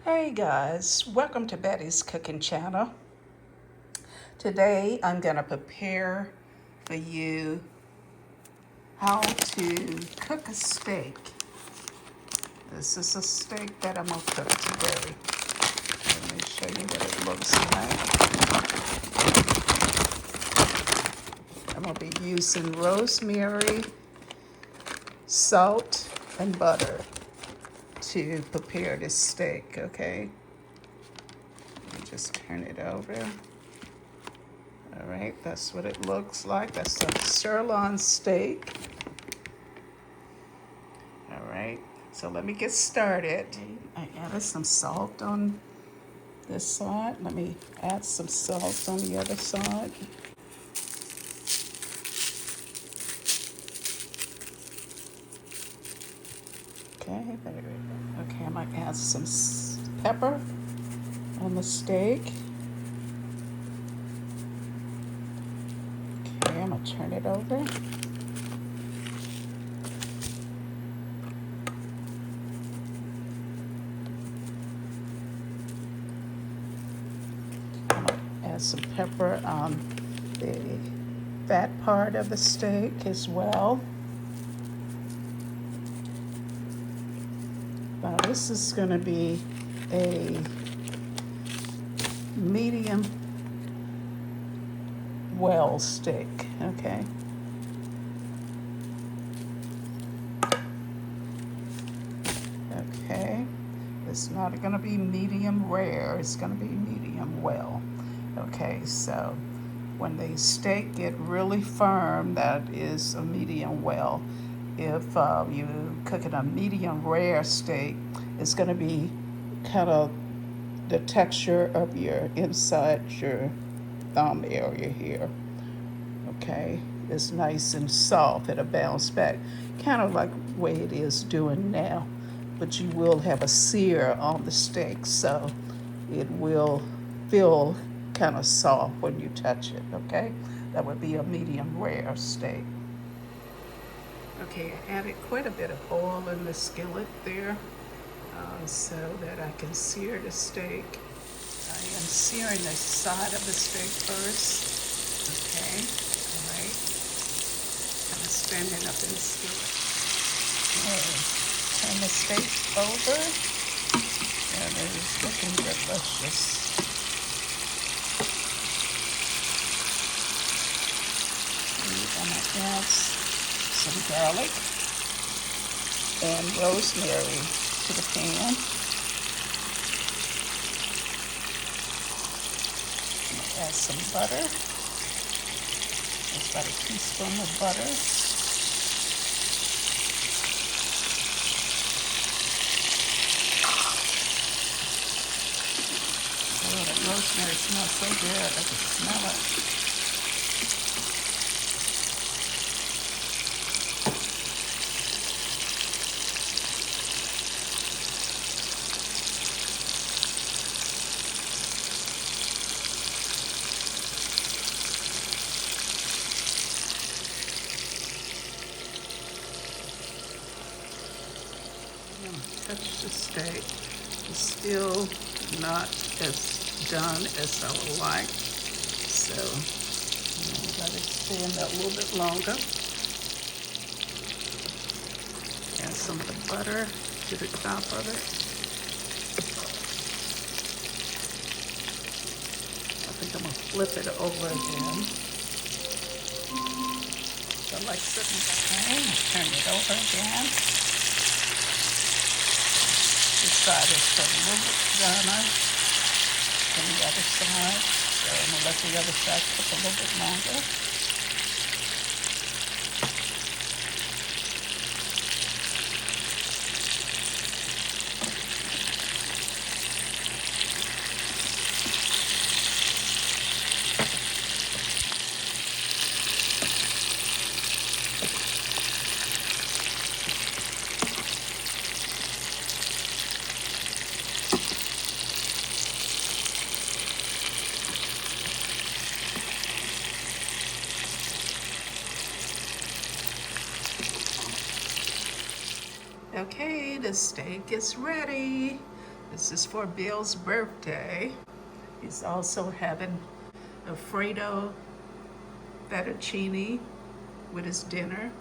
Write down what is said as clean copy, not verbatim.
Hey guys, welcome to Betty's cooking channel. Today I'm going to prepare for you how to cook a steak. This is a steak that I'm going to cook today. Let me show you what it looks like. I'm going to be using rosemary, salt, and butter to prepare this steak, okay? Let me just turn it over. All right, that's what it looks like. That's a sirloin steak. All right, so let me get started. I added some salt on this side. Let me add some salt on the other side. Okay, there we go. Okay, I'm gonna add some pepper on the steak. Okay, I'm gonna turn it over. I'm gonna add some pepper on the fat part of the steak as well. Now this is going to be a medium well steak, okay? Okay, it's not going to be medium rare, it's going to be medium well. Okay, so when the steak get really firm, that is a medium well. If you cooking a medium rare steak, it's going to be kind of the texture of your inside your thumb area here. Okay, it's nice and soft. It'll bounce back, kind of like the way it is doing now. But you will have a sear on the steak, so it will feel kind of soft when you touch it. Okay, that would be a medium rare steak. Okay, I added quite a bit of oil in the skillet there so that I can sear the steak. I am searing the side of the steak first. Okay, all right. I'm standing up in the skillet. Okay, turn the steak over, and it is looking delicious. I'm gonna add some garlic and rosemary to the pan. Add some butter. That's about a teaspoon of butter. Oh, that rosemary smells so good. I can smell it. Touch the steak. It's still not as done as I would like, so let it stand a little bit longer. Add some of the butter to the top of it. I think I'm gonna flip it over again. So like sitting behind, turn it over again. This side is a little bit browner than the other side, so I'm going to let the other side cook a little bit longer. Okay, the steak is ready. This is for Bill's birthday. He's also having Alfredo fettuccine with his dinner.